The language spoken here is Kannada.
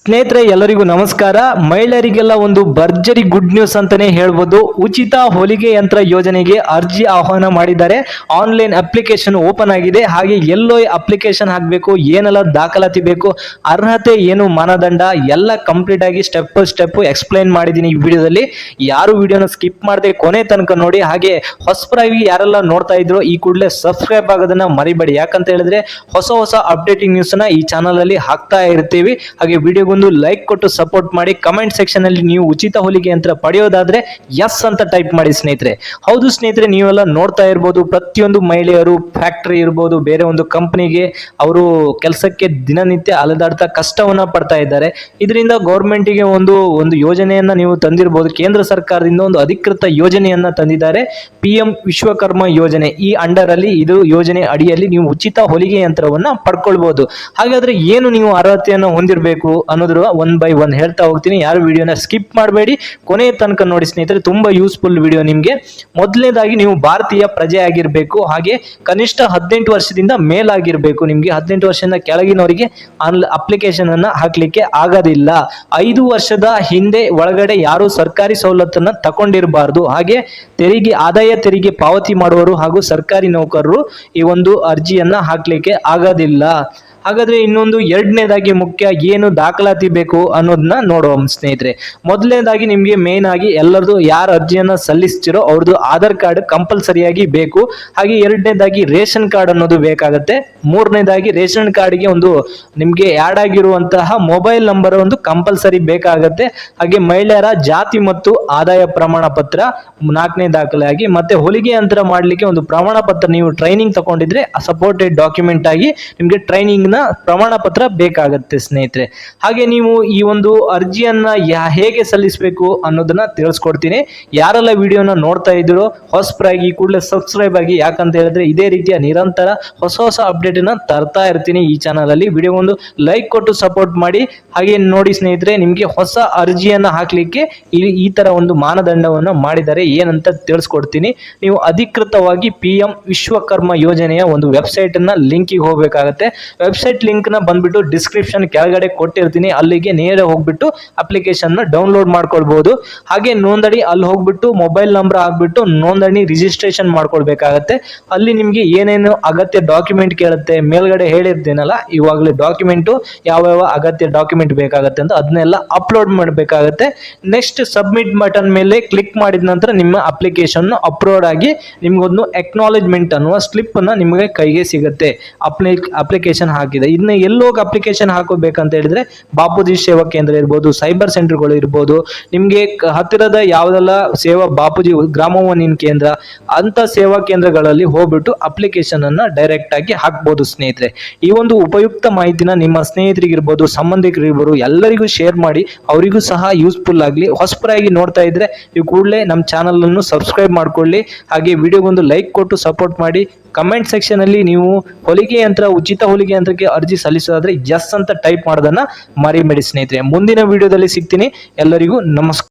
ಸ್ನೇಹಿತರೆ ಎಲ್ಲರಿಗೂ ನಮಸ್ಕಾರ. ಮಹಿಳೆಯರಿಗೆಲ್ಲ ಒಂದು ಭರ್ಜರಿ ಗುಡ್ ನ್ಯೂಸ್ ಅಂತಾನೆ ಹೇಳ್ಬೋದು. ಉಚಿತ ಹೊಲಿಗೆ ಯಂತ್ರ ಯೋಜನೆಗೆ ಅರ್ಜಿ ಆಹ್ವಾನ ಮಾಡಿದ್ದಾರೆ. ಆನ್ಲೈನ್ ಅಪ್ಲಿಕೇಶನ್ ಓಪನ್ ಆಗಿದೆ. ಹಾಗೆ ಎಲ್ಲೋ ಅಪ್ಲಿಕೇಶನ್ ಹಾಕಬೇಕು, ಏನೆಲ್ಲ ದಾಖಲಾತಿ ಬೇಕು, ಅರ್ಹತೆ ಏನು, ಮಾನದಂಡ ಎಲ್ಲ ಕಂಪ್ಲೀಟ್ ಆಗಿ ಸ್ಟೆಪ್ ಬೈ ಸ್ಟೆಪ್ ಎಕ್ಸ್ಪ್ಲೈನ್ ಮಾಡಿದ್ದೀನಿ ಈ ವಿಡಿಯೋದಲ್ಲಿ. ಯಾರು ವಿಡಿಯೋನ ಸ್ಕಿಪ್ ಮಾಡದೆ ಕೊನೆ ತನಕ ನೋಡಿ. ಹಾಗೆ ಹೊಸಬರಾಗಿ ಯಾರೆಲ್ಲ ನೋಡ್ತಾ ಇದ್ರು ಈ ಕೂಡಲೇ ಸಬ್ಸ್ಕ್ರೈಬ್ ಆಗೋದನ್ನ ಮರಿಬೇಡಿ. ಯಾಕಂತ ಹೇಳಿದ್ರೆ ಹೊಸ ಹೊಸ ಅಪ್ಡೇಟಿಂಗ್ ನ್ಯೂಸ್ ನ ಈ ಚಾನಲ್ ಅಲ್ಲಿ ಹಾಕ್ತಾ ಇರ್ತೀವಿ. ಹಾಗೆ ವಿಡಿಯೋಗೊಂದು ಲೈಕ್ ಕೊಟ್ಟು ಸಪೋರ್ಟ್ ಮಾಡಿ. ಕಮೆಂಟ್ ಸೆಕ್ಷನ್ ಅಲ್ಲಿ ನೀವು ಉಚಿತ ಹೊಲಿಗೆ ಯಂತ್ರ ಪಡೆಯೋದಾದ್ರೆ ಎಸ್ ಅಂತ ಟೈಪ್ ಮಾಡಿ ಸ್ನೇಹಿತರೆ. ಹೌದು ಸ್ನೇಹಿತರೆ, ನೀವೆಲ್ಲ ನೋಡ್ತಾ ಇರ್ಬೋದು, ಪ್ರತಿಯೊಂದು ಮಹಿಳೆಯರು ಫ್ಯಾಕ್ಟರಿ ಇರ್ಬೋದು, ಬೇರೆ ಒಂದು ಕಂಪನಿಗೆ ಅವರು ಕೆಲಸಕ್ಕೆ ದಿನನಿತ್ಯ ಅಲೆದಾಡ್ತಾ ಕಷ್ಟವನ್ನ ಪಡ್ತಾ ಇದ್ದಾರೆ. ಇದರಿಂದ ಗೌರ್ಮೆಂಟಿಗೆ ಒಂದು ಯೋಜನೆಯನ್ನ ನೀವು ತಂದಿರಬಹುದು. ಕೇಂದ್ರ ಸರ್ಕಾರದಿಂದ ಒಂದು ಅಧಿಕೃತ ಯೋಜನೆಯನ್ನ ತಂದಿದ್ದಾರೆ, PM ವಿಶ್ವಕರ್ಮ ಯೋಜನೆ. ಈ ಅಂಡರ್ ಅಲ್ಲಿ ಇದು ಯೋಜನೆ ಅಡಿಯಲ್ಲಿ ನೀವು ಉಚಿತ ಹೊಲಿಗೆ ಯಂತ್ರವನ್ನ ಪಡ್ಕೊಳ್ಬಹುದು. ಹಾಗಾದ್ರೆ ಏನು ನೀವು ಅರ್ಹತೆಯನ್ನು ಹೊಂದಿರಬೇಕು ಅನ್ನೋದ್ರ ಒನ್ ಬೈ ಒನ್ ಹೇಳ್ತಾ ಹೋಗ್ತೀನಿ. ಯಾರು ವಿಡಿಯೋನ ಸ್ಕಿಪ್ ಮಾಡಬೇಡಿ, ಕೊನೆಯ ತನಕ ನೋಡಿ ಸ್ನೇಹಿತರೆ. ತುಂಬಾ ಯೂಸ್ಫುಲ್ ವಿಡಿಯೋ ನಿಮಗೆ. ಮೊದಲನೇದಾಗಿ ನೀವು ಭಾರತೀಯ ಪ್ರಜೆ ಆಗಿರಬೇಕು. ಹಾಗೆ ಕನಿಷ್ಠ 18 ವರ್ಷದಿಂದ ಮೇಲಾಗಿರ್ಬೇಕು. ನಿಮ್ಗೆ 18 ವರ್ಷದಿಂದ ಕೆಳಗಿನವರಿಗೆ ಅಪ್ಲಿಕೇಶನ್ ಅನ್ನ ಹಾಕ್ಲಿಕ್ಕೆ ಆಗೋದಿಲ್ಲ. 5 ವರ್ಷದ ಹಿಂದೆ ಒಳಗಡೆ ಯಾರು ಸರ್ಕಾರಿ ಸವಲತ್ತನ್ನ ತಗೊಂಡಿರಬಾರ್ದು. ಹಾಗೆ ಆದಾಯ ತೆರಿಗೆ ಪಾವತಿ ಮಾಡುವವರು ಹಾಗೂ ಸರ್ಕಾರಿ ನೌಕರರು ಈ ಒಂದು ಅರ್ಜಿಯನ್ನ ಹಾಕ್ಲಿಕ್ಕೆ ಆಗೋದಿಲ್ಲ. ಹಾಗಾದ್ರೆ ಇನ್ನೊಂದು ಎರಡನೇದಾಗಿ ಮುಖ್ಯ ಏನು ದಾಖಲಾತಿ ಬೇಕು ಅನ್ನೋದನ್ನ ನೋಡುವ ಸ್ನೇಹಿತರೆ. ಮೊದಲನೇದಾಗಿ ನಿಮ್ಗೆ ಮೇನ್ ಆಗಿ ಎಲ್ಲರದು ಯಾರು ಅರ್ಜಿಯನ್ನ ಸಲ್ಲಿಸ್ತಿರೋ ಅವ್ರದ್ದು ಆಧಾರ್ ಕಾರ್ಡ್ ಕಂಪಲ್ಸರಿಯಾಗಿ ಬೇಕು. ಹಾಗೆ ಎರಡನೇದಾಗಿ ರೇಷನ್ ಕಾರ್ಡ್ ಅನ್ನೋದು ಬೇಕಾಗುತ್ತೆ. ಮೂರನೇದಾಗಿ ರೇಷನ್ ಕಾರ್ಡ್ಗೆ ಒಂದು ನಿಮ್ಗೆ ಆಡ್ ಆಗಿರುವಂತಹ ಮೊಬೈಲ್ ನಂಬರ್ ಒಂದು ಕಂಪಲ್ಸರಿ ಬೇಕಾಗತ್ತೆ. ಹಾಗೆ ಮಹಿಳೆಯರ ಜಾತಿ ಮತ್ತು ಆದಾಯ ಪ್ರಮಾಣ ಪತ್ರ ನಾಲ್ಕನೇ ದಾಖಲೆಯಾಗಿ, ಮತ್ತೆ ಹೊಲಿಗೆ ಯಂತ್ರ ಮಾಡ್ಲಿಕ್ಕೆ ಒಂದು ಪ್ರಮಾಣ ಪತ್ರ ನೀವು ಟ್ರೈನಿಂಗ್ ತಗೊಂಡಿದ್ರೆ ಸಪೋರ್ಟೆಡ್ ಡಾಕ್ಯುಮೆಂಟ್ ಆಗಿ ನಿಮ್ಗೆ ಟ್ರೈನಿಂಗ್ ನ ಪ್ರಮಾಣ ಪತ್ರ ಬೇಕಾಗುತ್ತೆ ಸ್ನೇಹಿತರೆ. ಹಾಗೆ ನೀವು ಈ ಒಂದು ಅರ್ಜಿಯನ್ನ ಹೇಗೆ ಸಲ್ಲಿಸಬೇಕು ಅನ್ನೋದನ್ನ ತಿಳಿಸ್ಕೊಡ್ತೀನಿ. ಯಾರೆಲ್ಲ ವಿಡಿಯೋನ ನೋಡ್ತಾ ಇದ್ರು ಹೊಸಬರಾಗಿ ಕೂಡಲೇ ಸಬ್ಸ್ಕ್ರೈಬ್ ಆಗಿ. ಯಾಕಂತ ಹೇಳಿದ್ರೆ ಇದೇ ರೀತಿಯ ನಿರಂತರ ಹೊಸ ಹೊಸ ಅಪ್ಡೇಟ್ ನ ತರ್ತಾ ಇರ್ತೀನಿ ಈ ಚಾನಲ್ ಅಲ್ಲಿ. ವಿಡಿಯೋ ಒಂದು ಲೈಕ್ ಕೊಟ್ಟು ಸಪೋರ್ಟ್ ಮಾಡಿ. ಹಾಗೆ ನೋಡಿ ಸ್ನೇಹಿತರೆ, ನಿಮ್ಗೆ ಹೊಸ ಅರ್ಜಿಯನ್ನ ಹಾಕ್ಲಿಕ್ಕೆ ಈ ತರ ಒಂದು ಮಾನದಂಡವನ್ನ ಮಾಡಿದ್ದಾರೆ. ಏನಂತ ತಿಳಿಸ್ಕೊಡ್ತೀನಿ. ನೀವು ಅಧಿಕೃತವಾಗಿ PM ವಿಶ್ವಕರ್ಮ ಯೋಜನೆಯ ಒಂದು ವೆಬ್ಸೈಟ್ ಅನ್ನ ಲಿಂಕಿಗೆ ಹೋಗ್ಬೇಕಾಗತ್ತೆ. ವೆಬ್ಸೈಟ್ ಲಿಂಕ್ ನ ಬಂದ್ಬಿಟ್ಟು ಡಿಸ್ಕ್ರಿಪ್ಷನ್ ಕೆಳಗಡೆ ಕೊಟ್ಟಿರ್ತೀನಿ. ಅಲ್ಲಿಗೆ ನೇರ ಹೋಗ್ಬಿಟ್ಟು ಅಪ್ಲಿಕೇಶನ್ ನ ಡೌನ್ಲೋಡ್ ಮಾಡ್ಕೊಳ್ಬಹುದು. ಹಾಗೆ ನೋಂದಣಿ ಅಲ್ಲಿ ಹೋಗ್ಬಿಟ್ಟು ಮೊಬೈಲ್ ನಂಬರ್ ಹಾಕ್ಬಿಟ್ಟು ನೋಂದಣಿ ರಿಜಿಸ್ಟ್ರೇಷನ್ ಮಾಡ್ಕೊಳ್ಬೇಕಾಗತ್ತೆ. ಅಲ್ಲಿ ನಿಮ್ಗೆ ಏನೇನು ಅಗತ್ಯ ಡಾಕ್ಯುಮೆಂಟ್ ಕೇಳುತ್ತೆ. ಮೇಲ್ಗಡೆ ಹೇಳಿರ್ತೀನಲ್ಲ ಇವಾಗಲೇ ಡಾಕ್ಯುಮೆಂಟ್ ಯಾವ ಅಗತ್ಯ ಡಾಕ್ಯುಮೆಂಟ್ ಬೇಕಾಗತ್ತೆ ಅಂತ ಅದನ್ನೆಲ್ಲ ಅಪ್ಲೋಡ್ ಮಾಡಬೇಕಾಗತ್ತೆ. ನೆಕ್ಸ್ಟ್ ಸಬ್ಮಿಟ್ ಬಟನ್ ಮೇಲೆ ಕ್ಲಿಕ್ ಮಾಡಿದ ನಂತರ ನಿಮ್ಮ ಅಪ್ಲಿಕೇಶನ್ ಅಪ್ಲೋಡ್ ಆಗಿ ನಿಮ್ಗೊಂದು ಅಕ್ನಾಲೆಜ್ಮೆಂಟ್ ಅನ್ನುವ ಸ್ಲಿಪ್ ಅನ್ನ ನಿಮಗೆ ಕೈಗೆ ಸಿಗುತ್ತೆ. ಅಪ್ಲಿಕೇಶನ್ ಹಾಕಿದೆ. ಇನ್ನು ಎಲ್ಲೋಗಿ ಅಪ್ಲಿಕೇಶನ್ ಹಾಕೋಬೇಕಂತ ಹೇಳಿದ್ರೆ ಬಾಪೂಜಿ ಸೇವಾ ಕೇಂದ್ರ ಇರ್ಬೋದು, ಸೈಬರ್ ಸೆಂಟರ್ಗಳು ಇರ್ಬೋದು, ನಿಮ್ಗೆ ಹತ್ತಿರದ ಯಾವ್ದೆಲ್ಲ ಸೇವಾ ಬಾಪೂಜಿ ಗ್ರಾಮೋನ್ನಯನ ಕೇಂದ್ರ ಅಂತ ಸೇವಾ ಕೇಂದ್ರಗಳಲ್ಲಿ ಹೋಗ್ಬಿಟ್ಟು ಅಪ್ಲಿಕೇಶನ್ ಅನ್ನ ಡೈರೆಕ್ಟ್ ಆಗಿ ಹಾಕ್ಬೋದು ಸ್ನೇಹಿತರೆ. ಈ ಒಂದು ಉಪಯುಕ್ತ ಮಾಹಿತಿನ ನಿಮ್ಮ ಸ್ನೇಹಿತರಿಗಿರ್ಬೋದು, ಸಂಬಂಧಿಕರಿರ್ಬೋದು ಎಲ್ಲರಿಗೂ ಶೇರ್ ಮಾಡಿ. ಅವರಿಗೂ ಸಹ ಯೂಸ್ಫುಲ್ ಆಗಲಿ. ಹೊಸಬರಾಗಿ ನೋಡ್ತಾ ಇದ್ರೆ ಈ ಕೂಡಲೇ ನಮ್ಮ ಚಾನಲ್ ಅನ್ನು ಸಬ್ಸ್ಕ್ರೈಬ್ ಮಾಡ್ಕೊಳ್ಳಿ. ಹಾಗೆ ವಿಡಿಯೋಗೊಂದು ಲೈಕ್ ಕೊಟ್ಟು ಸಪೋರ್ಟ್ ಮಾಡಿ. ಕಮೆಂಟ್ ಸೆಕ್ಷನ್ ಅಲ್ಲಿ ನೀವು ಹೊಲಿಗೆ ಯಂತ್ರ, ಉಚಿತ ಹೊಲಿಗೆ ಯಂತ್ರಕ್ಕೆ ಅರ್ಜಿ ಸಲ್ಲಿಸೋದಾದ್ರೆ ಎಸ್ ಅಂತ ಟೈಪ್ ಮಾಡೋದನ್ನ ಮರಿಬೇಡಿ ಸ್ನೇಹಿತರೆ. ಮುಂದಿನ ವಿಡಿಯೋದಲ್ಲಿ ಸಿಗ್ತೀನಿ. ಎಲ್ಲರಿಗೂ ನಮಸ್ಕಾರ.